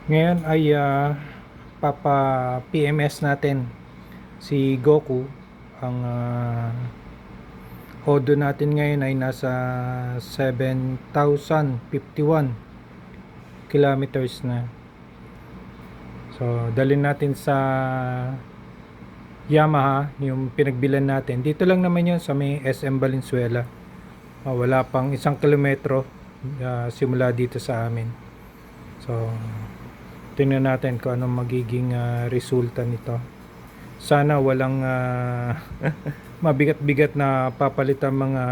Ngayon ay papa-PMS natin si Goku. Ang Hodo natin ngayon ay nasa 7,051 kilometers na. So, dalhin natin sa Yamaha, yung pinagbilan natin. Dito lang naman yun sa may SM Valenzuela. Wala pang 1 kilometro simula dito sa amin. So, tingnan natin kung anong magiging resulta nito. Sana walang mabigat-bigat na papalitan mga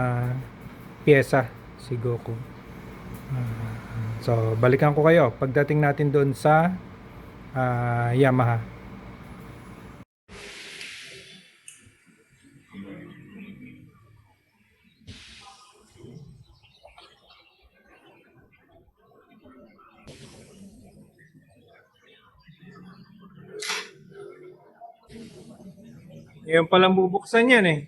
pyesa si Goku. So, balikan ko kayo pagdating natin doon sa Yamaha. Ngayon palang bubuksan yan eh.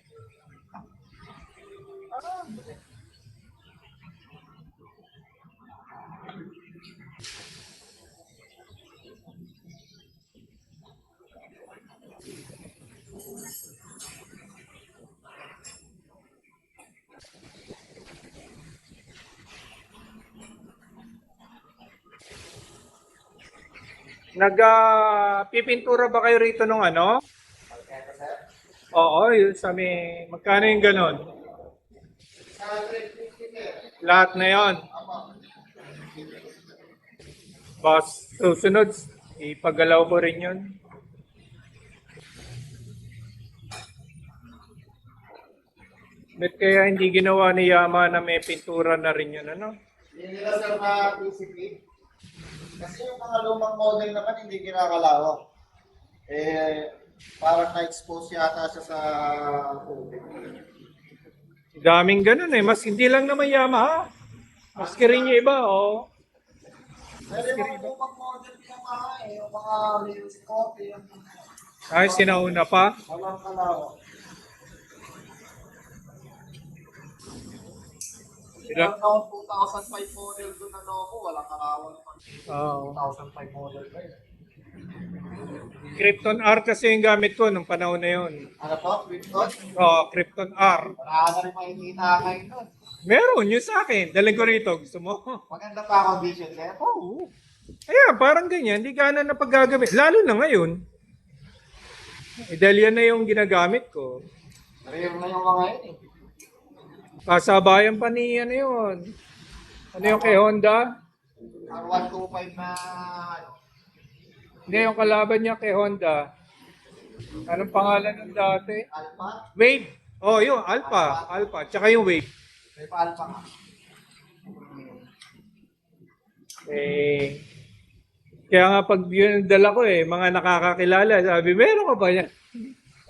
Pipintura ba kayo rito nung ano? Oo, yun sa may, magkano yung ganon? Lahat na yon. Boss, susunod, ipagalaw ko rin yun. Ba't kaya hindi ginawa ni Yama na may pintura na rin yun, ano? Hindi nila sir na PCP. Kasi yung mga lumang model naman hindi kinakalawak. Eh, parang na-expose yata siya sa tubig. Daming ganun eh. Mas hindi lang naman Yamaha. Maski rin yung iba, oh. Pero yung mga lumang model yung mga yung mga Lewis Scott, yung Ay, sinauna pa. walang kalawak. Sila, Meron akong 2005 model doon na Novo, walang kalawak pa. oh. 2005 model ba yun? Krypton R kasi yung gamit ko nung panahon na yun. Ano to? Winton? Oh, Krypton R. Wala na rin makikita kayo doon. Meron, yun sa akin. Daling ko rito. Gusto mo? Maganda pa condition sir. Oo. Ayan, parang ganyan. Hindi ka na napagagamit. Lalo na ngayon. Dahil yan na yung ginagamit ko. Rare na yung mga yun eh. Kasabayan pa ni ano yun. Ano yung kay Honda? R125 na ano. Hindi, yung kalaban niya kay Honda. Anong pangalan ng dati? Alpha? Wave. Oh, yung Alpha. Alpha. Tsaka yung Wave. May pa-alpha nga. Eh, kaya nga pag yun ang dala ko eh, mga nakakakilala, sabi, meron ka ba yan?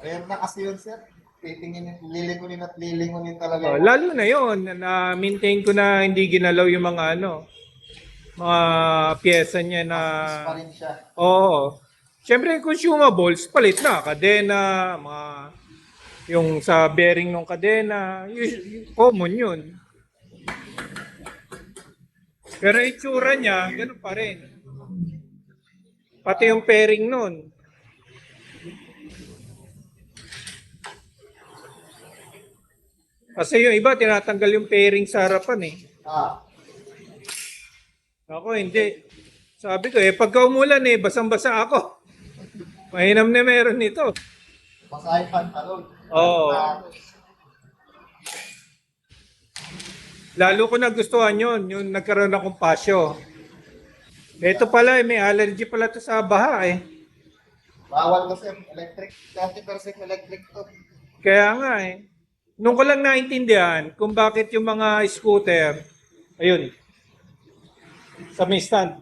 Rare na kasi yun, sir. Titingin, lilingunin at lilingunin talaga Oh, yun. lalo na yon na maintain ko na hindi ginalaw yung mga ano, mga pyesa niya na, Mas pa rin siya. oo. Siyempre, consumables, palit na, kadena, mga, yung sa bearing ng kadena, common yun. Pero itsura niya, ganun pa rin. Pati yung pairing nun. Kasi yung iba, tinatanggal yung pairing sa harapan eh. Ah, Ako, hindi. Sabi ko, pagka umulan basang-basa ako. Mainam na meron nito. basahin pantalon. Oo. Ah, Lalo ko nagustuhan yun, yung nagkaroon akong pasyo. Ito pala, may allergy pala to sa baha eh. bawal kasi electric. 30% electric to. Kaya nga eh. Nung ko lang naintindihan kung bakit yung mga scooter, ayun, sa may stand.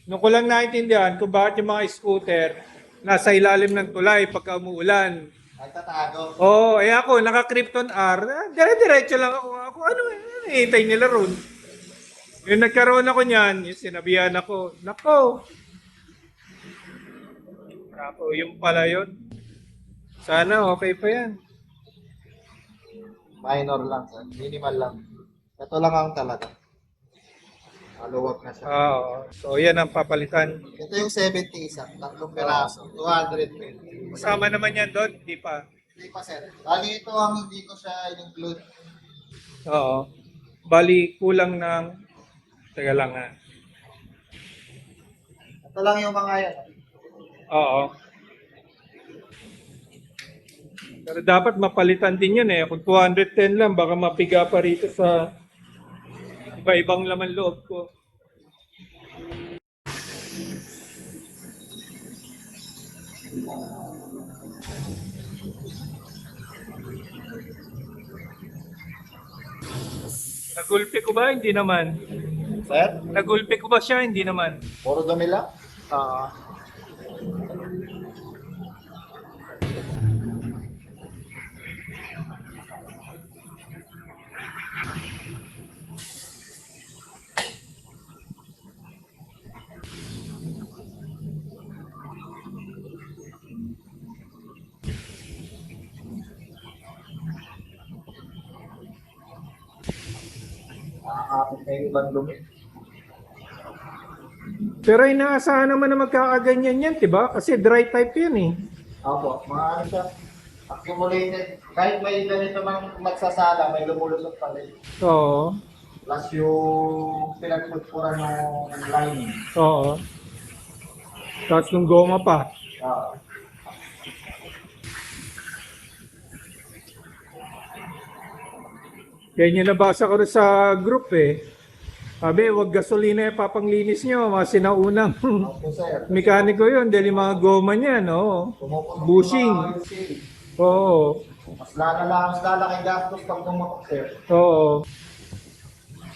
Nung ko lang naintindihan kung bakit yung mga scooter nasa ilalim ng tulay pagka umuulan. Nagtatago. Oo, ako, naka-Krypton R, dire-diretso lang ako, ano hintay nila ron. Yung nagkaroon ako niyan, yung sinabihan ako, nako, yung pala yun. Sana okay pa yan. Minor lang, sir. Minimal lang. Ito lang ang talaga. Maluwag na siya. So yan ang papalitan. Ito yung 70 isa, tatlong peraso, 220. Kasama naman yan doon, di pa. Hindi pa sir. Bali ito ang hindi ko siya in-include. Oo. Bali, kulang ng... Teka lang ha. Ito lang yung mga yan. Oo. Pero dapat mapalitan din yan eh. Kung 210 lang, baka mapiga pa rito sa iba-ibang laman loob ko. Nagulpi ko ba? Hindi naman. Sir, Nagulpi ko ba siya? Hindi naman. puro dumi lang. Ah. Nakakapit na yung ibang dumi. Pero inaasahan naman na magkakaganyan yan, diba? Kasi dry type yan eh. Opo, mga ano siya, accumulated. Kahit may ganito mang magsasala, may lumulusot pa rin. Oo. Plus yung pinagputpuran ng lining. Oo. Tapos nung goma pa. Ah. Ganyan nabasa ko rin sa group eh. Sabi, wag gasolina yung papanglinis nyo. Mga sinaunang Opo sir. mekaniko yun. Dahil yung mga goma niya, no? Pumuputok Bushing. yung mga oil seal. Oo. Mas lalaki gastos pag pumutok sir. Oo.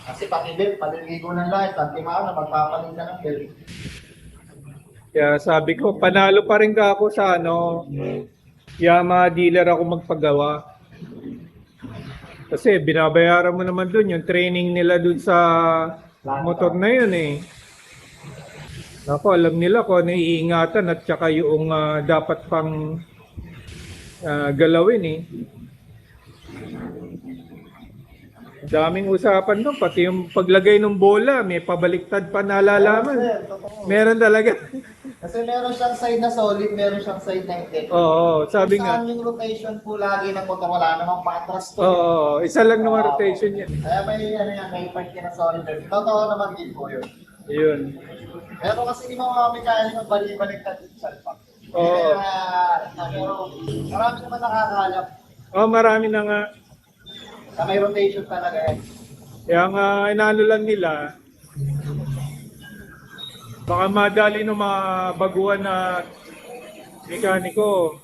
Kasi pati belt, paliligo ng lahat, pag timaan na magpapalit ka ng belt. Kaya sabi ko, panalo pa rin ka ako sa ano, Yamaha dealer ako magpagawa. Kasi binabayaran mo naman dun yung training nila dun sa motor na yun eh. Ako, alam nila kung ano iingatan at saka yung dapat pang galawin eh. Daming usapan doon, pati yung paglagay ng bola, may pabaliktad pa nalalaman. Sir, totoo. Meron talaga. Kasi meron siyang side na solid, meron siyang side na hindi. Oo, sabi Kung nga. saan yung rotation po lagi ng motor, wala namang patras to. Oo, isa lang naman rotation yan. Kaya may, ano yan, may part yan na solid. Totoo naman din po yun. Yun. Pero kasi hindi mo mga mekanik ang balik-baliktad yung salpak. Oo. Pero marami naman nakakalap Oh, marami na nga. na may rotation talaga yan. Kaya nga, inaano lang nila, baka madali ng mga baguhan na mekaniko.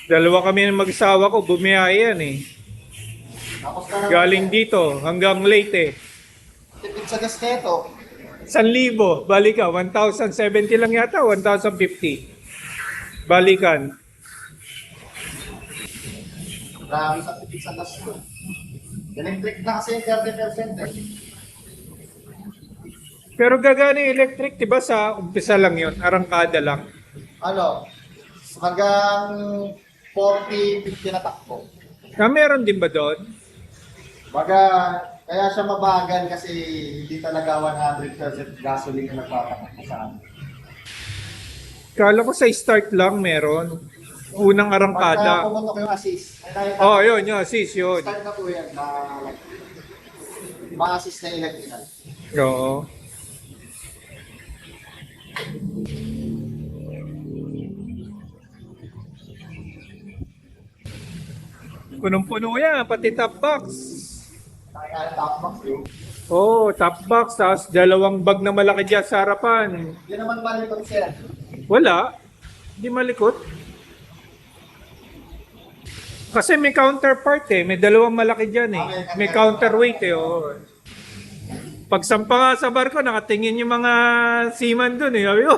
Dalawa kami ng mag-asawa ko, bumiyaya yan eh. Tapos ka naman, Galing dito hanggang Leyte. tipid sa gasketo. 1,000, balikan. 1,070 lang yata, 1,050. Balikan. Grabe sa tipid sa gasto. Electric na kasi yung 30% eh. Pero gagana yung electric, diba sa umpisa lang yun, arangkada lang. Ano, hanggang 40-50 na takbo. Meron din ba doon? Baga, kaya siya mabagal kasi hindi talaga 100% gasoline yung nagpapatakbo sa amin. Kala ko sa start lang meron. Unang Pagka arangkada. pumutok yung assist, ay nakita Oh, yun, sis, yun. start na po yan na ma-assist na electrical. Oo. Punong-puno yan, pati top box. Nakikita top box yun. Oo, top box, tapos dalawang bag na malaki dyan sa harapan. Hindi naman malikot sir. Wala. Hindi malikot. Kasi may counterpart eh. May dalawang malaki dyan eh. May counterweight eh. Oo. Pagsampa nga sa barko, nakatingin yung mga seaman dun eh. Sabi ko,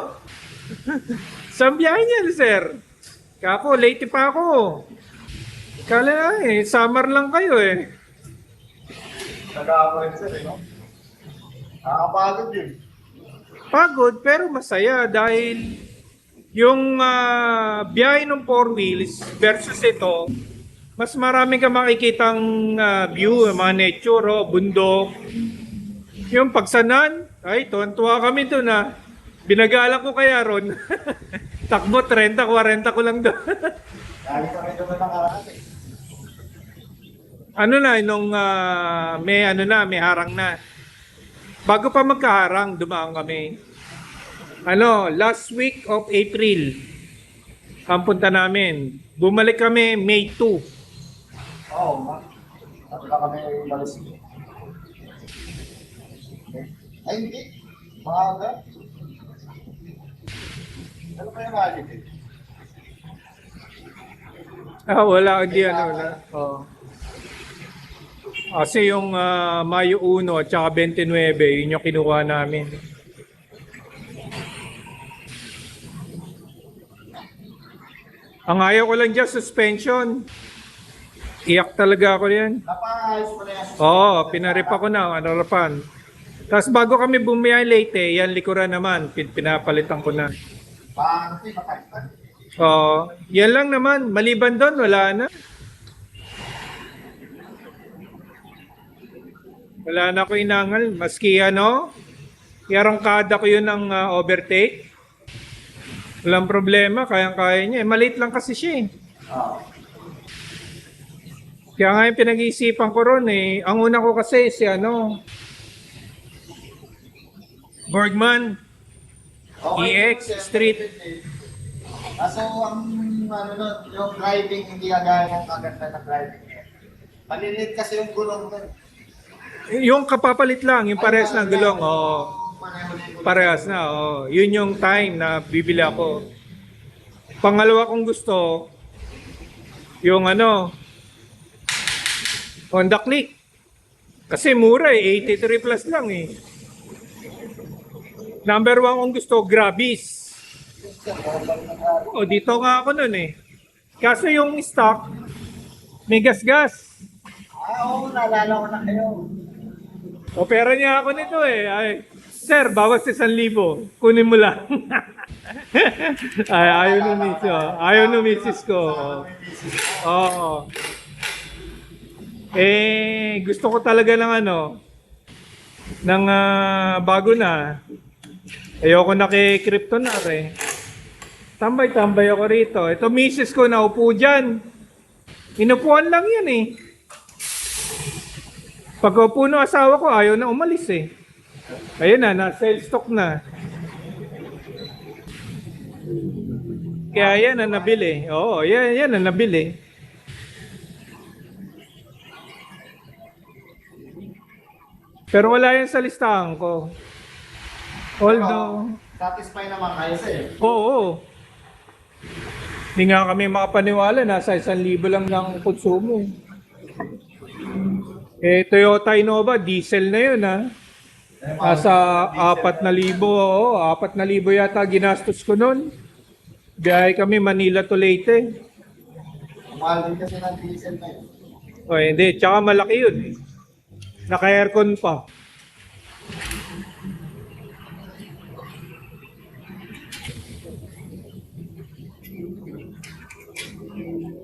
saan biyahe niyan, sir? Kako, late pa ako. Kala na eh, summer lang kayo eh. Nag-aako rin sir, no? Nakakapagod yun. Pagod pero masaya dahil yung biyahe ng four wheels versus ito, mas marami ka makikitang view, mga nature, bundok. Yung pagsanan, ay, tuwan-tuwa kami doon Binagalan ko kaya ron. Takbo, 30-40 ko lang doon. Lagi kami doon ng nakaraan eh. Ano na, nung may harang na. Bago pa magkaharang, dumaan kami. Last week of April, ang punta namin. Bumalik kami May 2. Oo, wala kami balis. Ay, hindi. Mga ano? Ano ba yung magic eh? Wala, hindi na. Oh. Kasi yung Mayo 1 at saka 29, yun yung kinuha namin. Ang ayaw ko lang dyan, suspension. Iyak talaga ako yan. Napaayos mo na yan. Oo, pinaripa ko na, anarapan. Tapos bago kami bumiyay late, yan likuran naman, pinapalitan ko na. Bakit eh, makalitan? Oo, yan lang naman. Maliban doon, wala na. Wala na ako inangal. Maski yarangkada ko yun ng overtake. Walang problema, kayang-kaya niya. Maliit lang kasi siya eh. Oo. Kaya nga yung pinag-iisipan ko ron eh. Ang una ko kasi si Bergman. EX Street. Kaso ang yung driving hindi kagaya ng kaganda ng driving niya. Malilit kasi yung gulong nun. Yung kapapalit lang, yung parehas na gulong. Oo. Parehas na. Oo. Yun yung time na bibili ako. Pangalawa kong gusto, yung Honda Click. Kasi mura eh, 83 plus lang eh. Number 1 kong gusto, Grabis. O, dito nga ako nun eh. Kaso yung stock, may gas-gas. Oo, naalala ko na kayo. Opera niya ako nito eh. Ay, sir, bawas 1,000. Kunin mo lang. Ay, ayaw ng misis. Ayaw ng misis ko. Oo. Gusto ko talaga ng ng bago na. Ayoko na kay Kryptonar eh. Tambay-tambay ako rito. Ito misis ko na upo dyan. Inupuan lang yan eh. Pag upo ng asawa ko, ayaw na umalis eh. Ayun na, na-sell stock na. Kaya yan ang nabili. Oo, yan ang nabili. Pero wala yan sa listahan ko. Although, Satisfy naman kayo sir. oo. Hindi nga kami makapaniwala, nasa 1,000 lang ng konsumo. Toyota Innova, diesel na yun Nasa 4,000, 4,000 yata ginastos ko nun. Biyahe kami Manila to Leyte. Mahal din kasi ng diesel na yun. Hindi, tsaka malaki yun. Naka-aircon pa.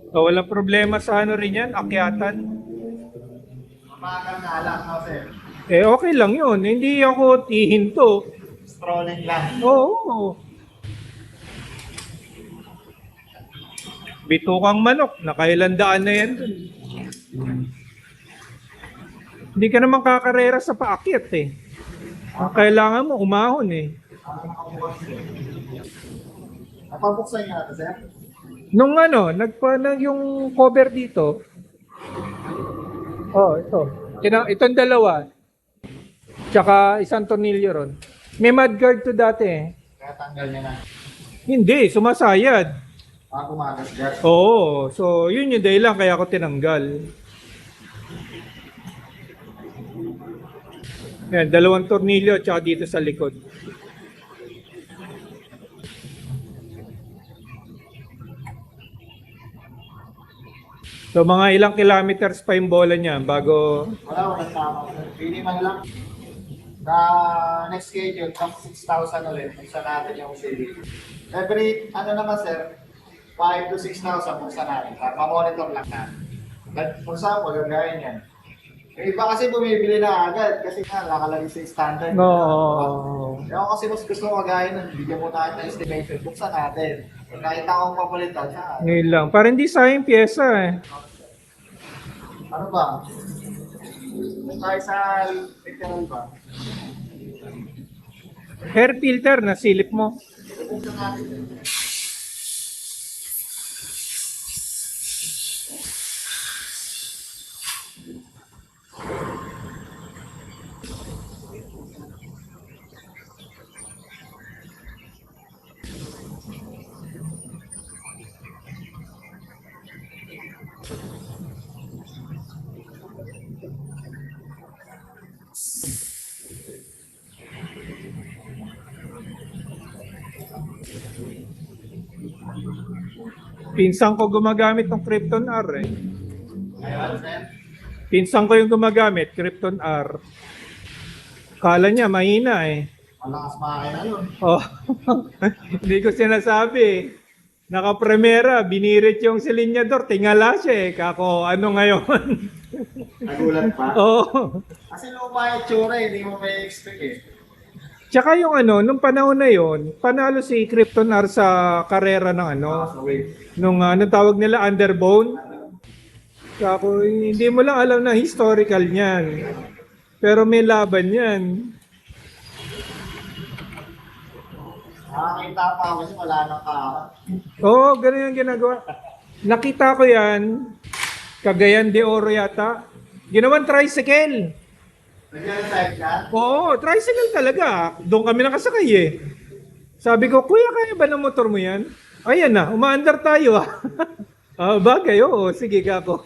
So, walang problema sa rin yan, akyatan. Mabagal na lang no sir. Okay lang yun. Hindi ako hihinto. Strolling lang. Oo. Bitukang manok, nakailandaan na yan dun. Hindi ka naman kakarera sa paakyat eh. Ang kailangan mo, umahon eh. Napabuksan niyo natin sir? Nung yung cover dito. Ito. Itong dalawa. Tsaka isang tornilyo ron. May mudguard to dati eh. Kaya tanggal niya na. Hindi, sumasayad. Kumagas dyan. Oo, so yun yung dahilan kaya ako tinanggal. Yan, 2 tornilyo tsaka dito sa likod. So So mga ilang kilometers pa yung bola niya bago Walang tama. Minimal lang. Sa next schedule, pang 6,000 ulit. Buksan natin yung CD. Every, ano naman sir, 5 to 6,000 buksan natin. Ma-monitor lang natin. But for example, gagawin yan. Yung iba kasi bumibili na agad kasi nga nakalagay sa standard. Oo. Kaya ako kasi mas gusto magaya nun, bigyan mo tayo ng estimation, buksan natin. Kung nakita akong papalitan, Ngayon lang. Para hindi sayang pyesa eh. ano ba? Kung tayo sa literal ba? Hair filter na silip mo. Buksan natin. Pinsan ko gumagamit ng Krypton R eh. Ayun, sir. Pinsan ko yung gumagamit, Krypton R. Kala niya mahina eh. Malakas makina yun. Oh, hindi ko sinasabi. Naka-premiera, binirit yung silinyador, tingala siya eh. Kako, ano ngayon? Nagulat pa. Oo. Kasi luma yung tsura, hindi mo may expect eh. Tsaka yung ano, nung panahon na yon, panalo si Krypton R sa karera ng ano, So wait. nung anong tawag nila, Underbone. Kako, hindi mo lang alam na historical niyan. Pero may laban yan. Nakakita pa ako kasi wala nang kaha. Oo, ganun yung ginagawa. Nakita ko yan, Cagayan de Oro yata. Ginawan tricycle. Nag-type ka? Oo, tricycle talaga. Doon kami nakasakay eh. Sabi ko, kuya, kaya ba ng motor mo yan? Ayan na, umaandar tayo ah. Bagay, oo, sige kako.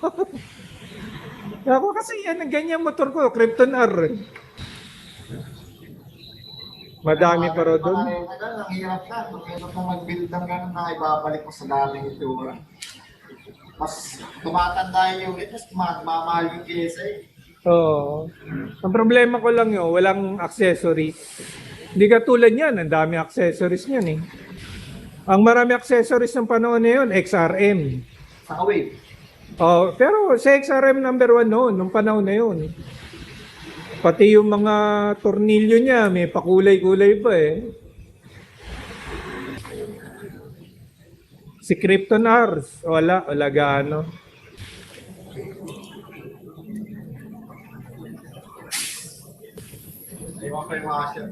Ako kasi yan, ang ganyan motor ko, Krypton R. Madami pa ro doon. Ang hirap na. Ang hirap na mag-build ng gano'n na ibabalik mo sa dating itsura. Mas tumatanda yung unit, mas mamahal yung pyesa eh. Oo. Ang problema ko lang yun, walang accessories. Hindi katulad yan, ang dami accessories niyan eh. Ang marami accessories ng panahon na yun, XRM. Sa wave. Oh, pero sa XRM number 1 noon, nung panahon na yun. Pati yung mga tornilyo niya, may pakulay-kulay pa eh. Si Krypton R, wala gaano. Ewan ko yung mga siya.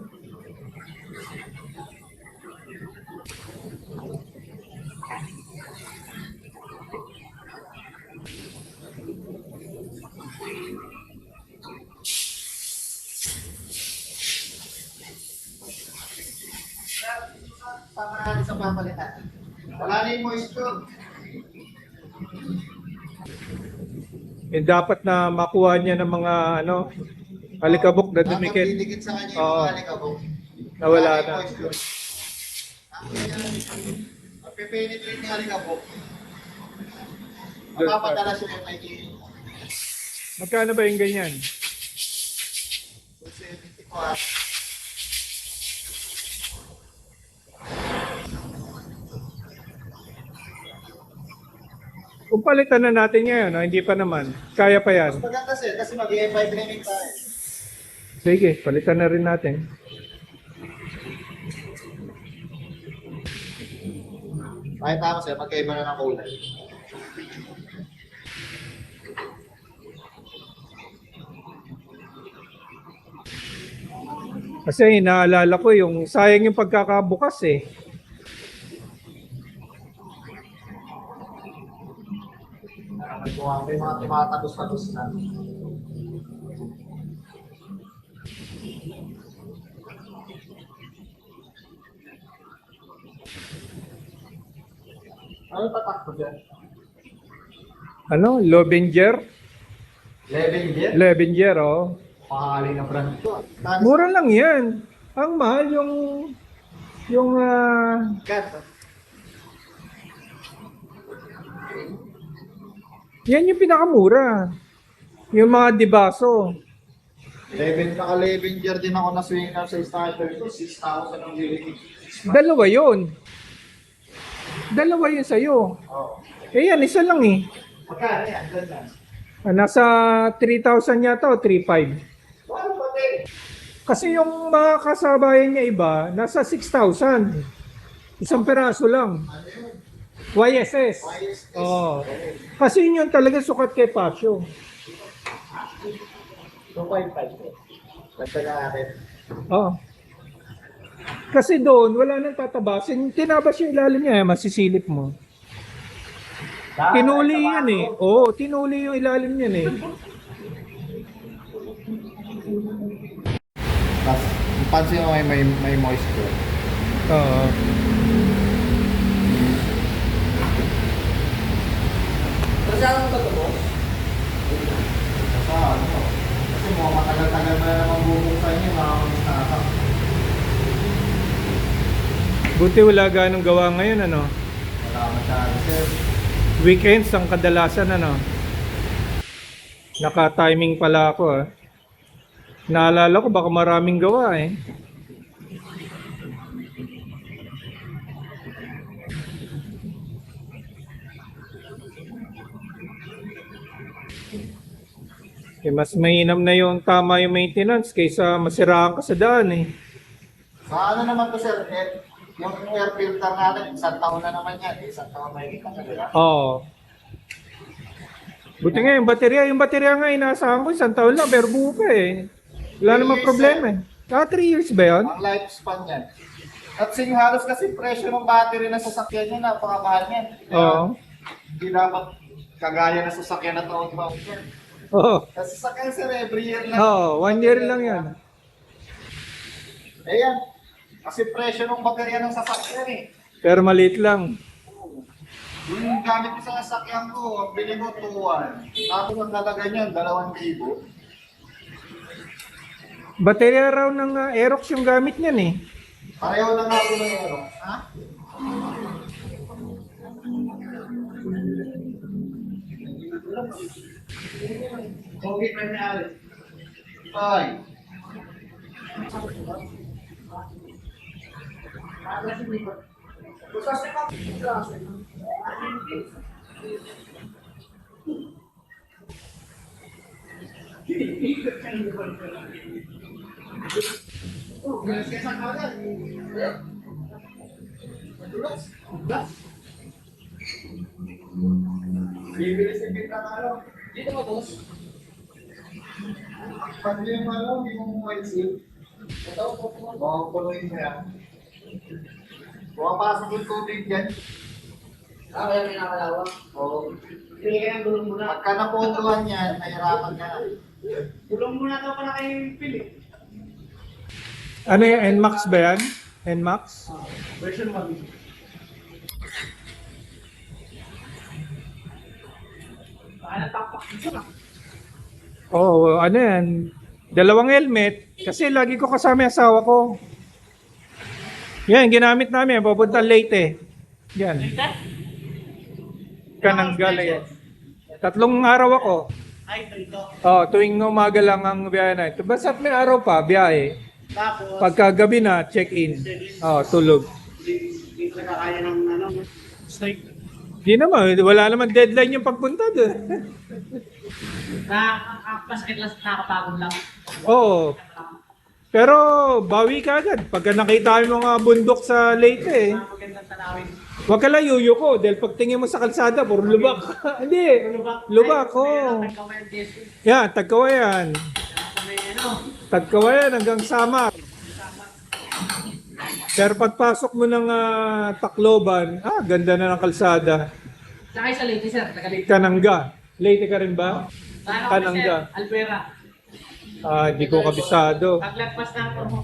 Tama natin sa papalitan. Wala na yung moisture. Eh, dapat na makuha niya ng mga ano, alikabok na Dapat dumikit. didikit sa kanya yung Oo. mga alikabok. Nawala yung na. moisture. Magpe-penetrate yung alikabok. Mapapadala siya yung may Magkano ba yung ganyan? 270 ko. Kung palitan na natin ngayon, hindi pa naman. Kaya pa yan. Mas maganda sir, kasi mag-E5 training tayo. Sige, palitan na rin natin. Kahit tama sir, magkaiba na ng kulay. Kasi naalala ko yung sayang yung pagkakabukas eh. May mga tumatagos-tagos na. Ano tatakbo dyan? Ano? Lobinger? Levenger? Lebinger, oh. Mahaling na brand ito. Mura lang yan. Ang mahal yung Kat. Yan yung pinakamura. Yung mga dibaso. 11 year din ako na swinger sa starter ko. 6,000 ang bilhin. Dalawa yun. Dalawa yun sa'yo. Oo. Eh yan, isa lang eh. Magkano yan? Ganda. Nasa 3,000 yata o 3,500. Ano pa din? Kasi yung mga kasabayan niya iba, nasa 6,000. Isang peraso lang. YSS. Oo. Kasi yun yung talaga sukat kay Pasio. 2.5. Ganda na natin. Oo. Kasi doon, wala nang tatabasin. Tinabas yung ilalim niya, masisilip mo. Tinuli yan eh. Oo, tinuli yung ilalim niyan eh. Tapos, pansin mo may moisture. Oo. Kasi ano, kasi mga matagal-tagal na naman bubuksan niya, mga masakap. Buti wala ganong gawa ngayon, ano? Wala masyado, sir. Weekends ang kadalasan, ano? Naka-timing pala ako, ah. Naalala ko baka maraming gawa, eh. Eh, mas mainam na yung tama yung maintenance kaysa masiraan ka sa daan, eh. Sa ano naman to, sir, yung air filter natin, isang taon na naman yan. Isang taon may kita ka, diba? Oo. Buti nga yung baterya nga inaasahan ko isang taon lang pero buo pa eh. Wala 3 namang years, problema eh. 3 years ba yun? Ang lifespan yan. At sing halos kasi presyo ng battery na sasakyan niya, napakamahal niyan. Kaya, Oo. Hindi dapat kagaya ng sasakyan na taon-taon yan. Oo. Kasi sasakyan, sir, every year lang. Oo, 1 year lang yan. Ayan. Kasi presyo ng baterya ng sasakyan eh. Pero maliit lang. Yung gamit ko sa sasakyan ko, ang bili ko 2,100. Tapos ang nalagay niyan, 2,000. Baterya raw ng Aerox yung gamit niyan eh. Pareho lang ako ng ano. Ha? Okay, may may Ay. Bibili si Pita na ano. Dito mo, boss. Pag yung ano, yung white seal. Ito, pupunuin mo yan. Pumapasok yung tubig yan. Kaya may nakalawa. Oo. Hindi kaya gulong muna. Pagka napuntuhan yan, nahirapan ka na. Gulong muna daw pala kayo pili. Ano yung NMAX ba yan? NMAX? Version 1. Baka natakpak dito lang. Oo, ano yan? 2 helmet. Kasi lagi ko kasama yung asawa ko. Yan, ginamit namin. Papunta Leyte. Yan. Kananggala yan. 3 araw ako. Ay, ito. Tuwing umaga lang ang biyahe na ito. Basta't may araw pa, biyahe. Tapos, Pagkagabi na, check-in. Tulog. hindi ko na kaya ng ano. Strike. Di naman, wala naman deadline yung pagpunta doon. Masakit lang, nakakapagod lang. Oo. Pero bawi ka agad. Pagka nakita mo mga bundok sa Leyte, Magandang tanawin. huwag ka lang yuyo dahil pagtingin mo sa kalsada, puro lubak. Hindi, lubak, oo. Nagkawayan this. Yan, Tagkawayan. May ano. Tagkawayan hanggang Samar. Pero pagpasok mo ng Tacloban, ganda na ng kalsada. Sakay sa Leyte, sir. Taga-Leyte. Kanangga. Leyte ka rin ba? Paano kami, sir? Kanangga. Alpera. Hindi ko kabisado. Paglagpas na ako mo.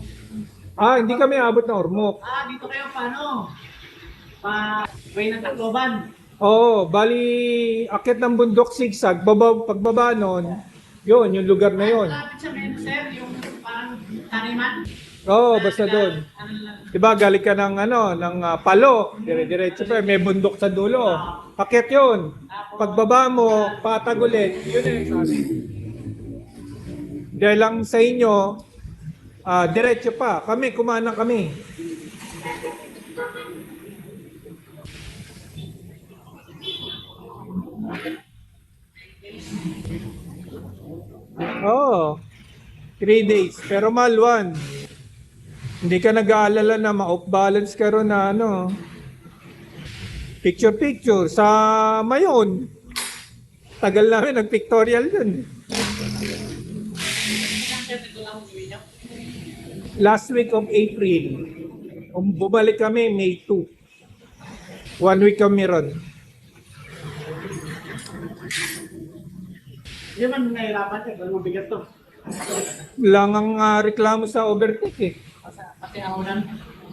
Hindi kami abot ng Ormoc. Dito kayo paano? Way ng Tacloban. Oo, bali akit ng bundok zigzag, pagbaba nun, yun, yung lugar na yun. Malapit sa Medo, sir. Yung parang taniman. Oo, basta doon. Ano lang. Diba, galing ka ng, ng Palo, dire-diretso pa, may bundok sa dulo. Akit yun. Pagbaba mo, patag ulit. Yun eh, sabi. Dahil lang sa inyo, diretso pa. Kami, kumanang kami. Oo. 3 days. Pero malwan. Hindi ka nag-aalala na ma-off balance ka ron na picture-picture sa Mayon. Tagal namin nag-pictorial dun. Last week of April. Bumalik kami May 2. 1 week kami ron. Hindi man nahirapan siya, pero mabigat to. Lang ang reklamo sa overtake eh. Kasi ahonan.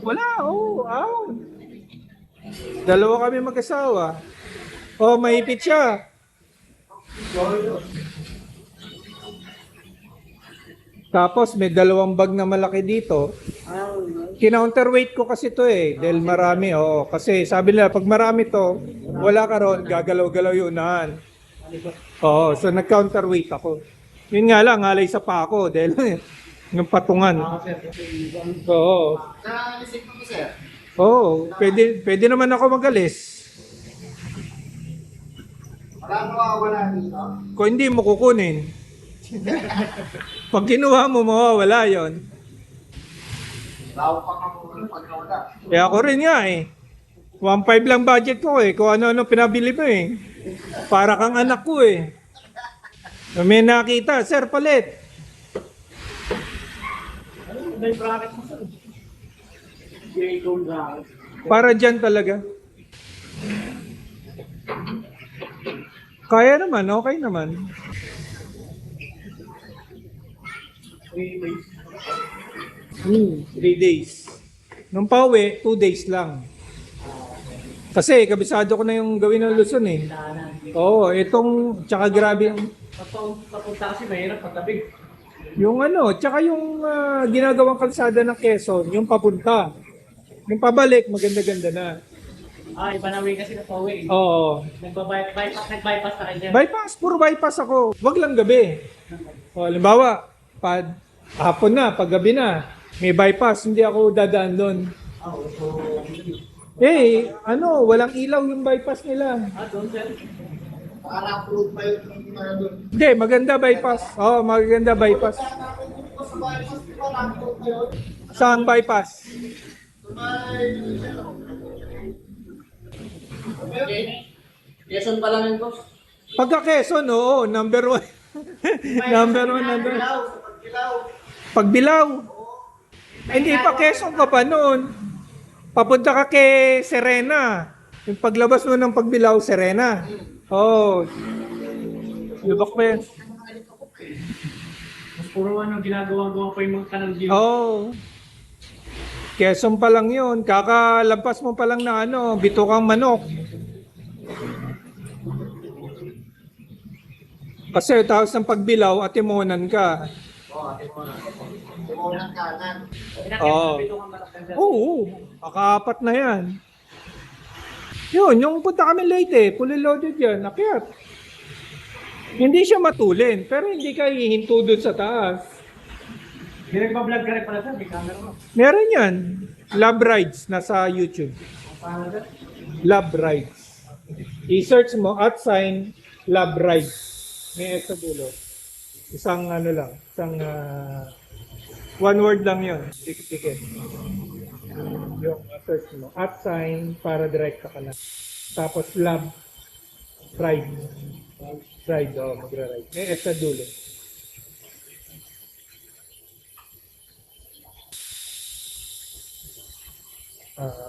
Wala, Dalawa kami mag-asawa. Oh, mahipit siya. Tapos may 2 bag na malaki dito. Kinounterweight ko kasi to eh. Dahil marami, Kasi sabi nila, pag marami to, wala ka ron, gagalaw-galaw yung unahan. Oo, so nag-counterweight ako. Yun nga lang, alay sa pa ako dahil yung patungan. Oo. Naalisip ko, sir. Oo, pwede naman ako magalis. Wala dito. Kung hindi mo kukunin. Pag kinuha mo, mawawala yon. Law pa ka mo pagkawala. Kaya ako rin nga eh. 1.5 lang budget ko eh. Kung ano-ano pinabili mo eh. Para kang anak ko eh. May nakita, sir, palit. May bracket mo sa gray gold bracket. Para dyan talaga. Kaya naman, okay naman. 3 days. 3 days. Nung pauwi, 2 days lang. Kasi kabisado ko na yung gawin ng Luzon eh. Daanan. Oo, itong, tsaka grabe yung, Papunta kasi mahirap pagtabig. yung tsaka yung ginagawang kalsada ng Quezon, yung papunta. Yung pabalik, maganda-ganda na. Iba na way kasi na pauwi. Oo. Nag-bypass na kayo. Bypass, puro bypass ako. Wag lang gabi. O, halimbawa, hapon na, pag gabi na, may bypass, hindi ako dadaan doon. Eh, walang ilaw yung bypass nila. Doon sir. Parang fruit pa yung doon. Hindi, maganda bypass. Oo, maganda bypass. Sa bypass, di ba lang fruit pa yun? Saan bypass? Quezon pa lang yun, boss. Pagka Quezon, oo, number 1. number 1 number. Pagkilaw, sa pagkilaw. Pagbilaw. Eh, hindi pa Quezon ka pa noon. Papunta ka kay Serena. Yung paglabas mo ng Pagbilao, Serena. Oh. Lubak pa yan. Mas puro ginagawa-gawa pa yung mga kanal dito. Oh. Quezon pa lang yun. Kakalampas mo pa lang na bitukang manok. Kasi tapos ng Pagbilao, atimonan ka. Unang kanan. Oo. Oo. Paka-4 na yan. Yun, yung punta kami late fully loaded yan, akyat. Hindi siya matulin, pero hindi ka hihinto doon sa taas. Hindi nagpa-vlog ka rin pala sir, may camera mo. Meron yan. Lab Rides, nasa YouTube. Paano sir? Lab Rides. I-search mo, @ Lab Rides. May S sa dulo. Isang one word lang yun. Ticket. Yung search mo. @ para direct ka na. Tapos Lab Ride. Ride, magra-ride. May S sa dulo.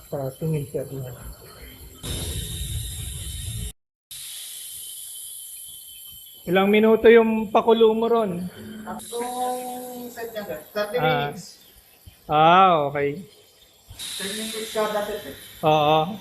Para tingin siya na. Ilang minuto yung pakulo mo ron? Itong set niya, sir. 30 Ah. minutes. Okay. 30 minutes kada set. Oo.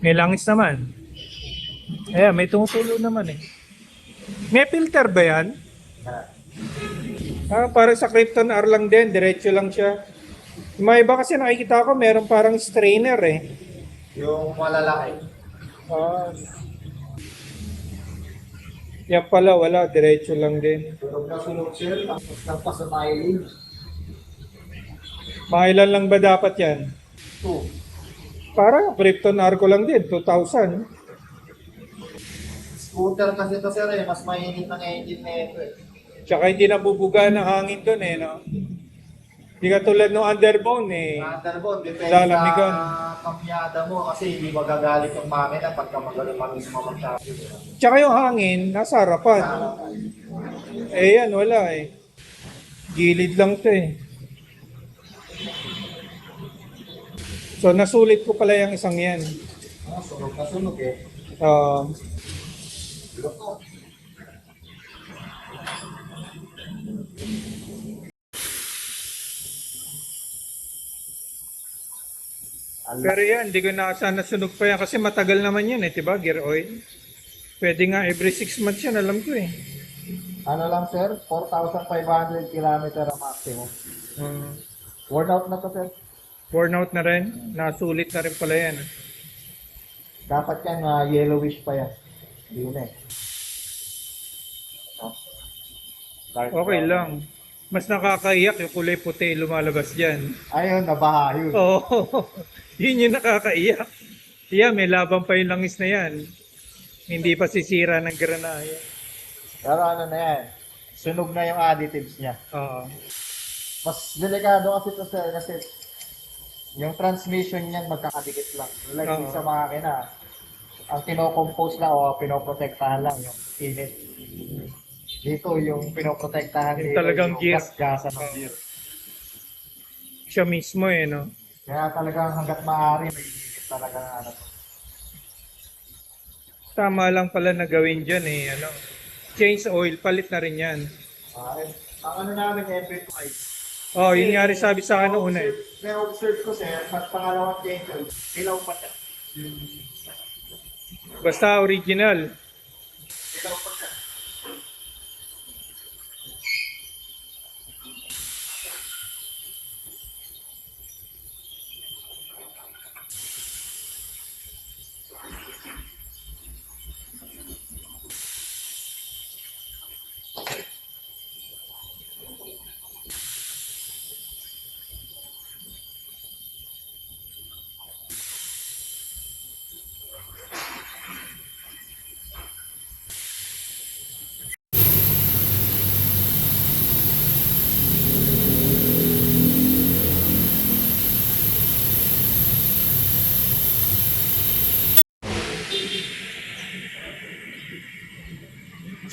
May langis naman. Ayan, may tumutulo naman eh. May filter ba yan? Para sa Krypton R lang din, diretso lang siya. Yung mga iba kasi nakikita ko, meron parang strainer eh. Yung malalaki. Ah. Yan pala, wala, diretso lang din. Sunog na sunog sir, tapos nagpa sa mileage. Mga ilan lang ba dapat yan? 2. Parang Krypton R ko lang din, 2,000. Scooter kasi to sir eh, mas mainit ng engine na ito eh. Tsaka hindi nabubuga ng hangin doon eh, no? Hindi ka tulad ng underbone eh. Thunderbolt, depende Lalamigan. sa kamyada mo kasi hindi magagalit yung makina pagka magaling magsabi. Tsaka yung hangin, nasa harapan. Eh yan, wala eh. Gilid lang to eh. So nasulit ko pala yung isang yan. Sunog na sunog eh. Pero yan, hindi ko naasahan na sunog pa yan kasi matagal naman yan eh, diba? Gear oil. Pwede nga every 6 months yan, alam ko eh. Ano lang sir, 4,500 kilometer ang maximum. Worn out na to sir. Worn out na rin. Nasulit na rin pala yan. Dapat yan yellowish pa yan. Hindi na eh. Dark Okay brown. lang. Mas nakakaiyak yung kulay puti lumalabas dyan. Ayun, nabaha yun. Oo. Yun yung nakakaiyak. Yeah, may labang pa yung langis na yan. Hindi pa sisira ng granaya. Pero ano na yan, sunog na yung additives niya. Oo. Mas delikado kasi ito sir, kasi yung transmission niyan magkakadikit lang. Like Oo. sa makina, ang kinocompose lang o pinoprotektahan lang yung init. Dito yung pinoprotektahan Yung dito talagang yung gear. gasgasan ng Oo. gear. Siya mismo eh, no? Kaya talagang hanggat maaari may init talaga na ano. Tama lang pala na gawin dyan eh, ano? Change oil, palit na rin yan. Ang ano namin every twice. Oh, yun nga rin sabi sa akin noong una eh. May observe ko sir, pag pangalawang change oil, ilaw pa siya. Basta original. Ilaw pa siya.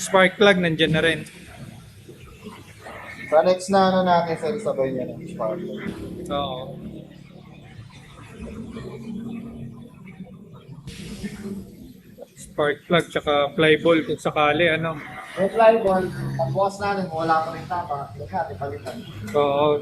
Spark plug nandyan na rin. Sa next na ano natin sir, sabay niya ng spark. Oo. Spark plug tsaka fly ball kung sakali ano. May flyball, ang bukas natin, wala pa rin tapa, huwag natin palitan. Oo.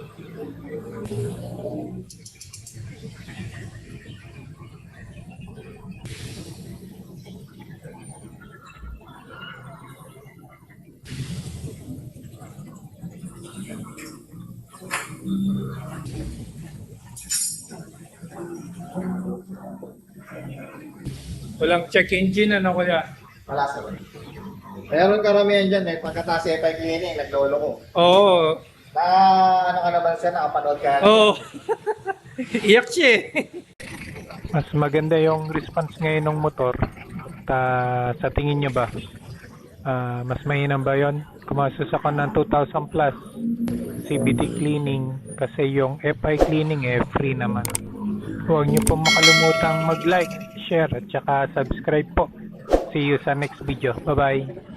Walang check engine ano kuya? Wala sir. Meron karamihan dyan eh, pagkatapos FI cleaning, naglolo ko. Oo. Na ano ka naman siya, nakapanood ka. Oo. Iyak siya eh. Mas maganda yung response ngayon ng motor. Sa tingin niyo ba? Mas mainam ba yun? Kumasos ako ng 2,000 plus CVT cleaning kasi yung FI cleaning eh free naman. Huwag niyo po makalimutang mag-like, share at saka subscribe po. See you sa next video. Bye bye.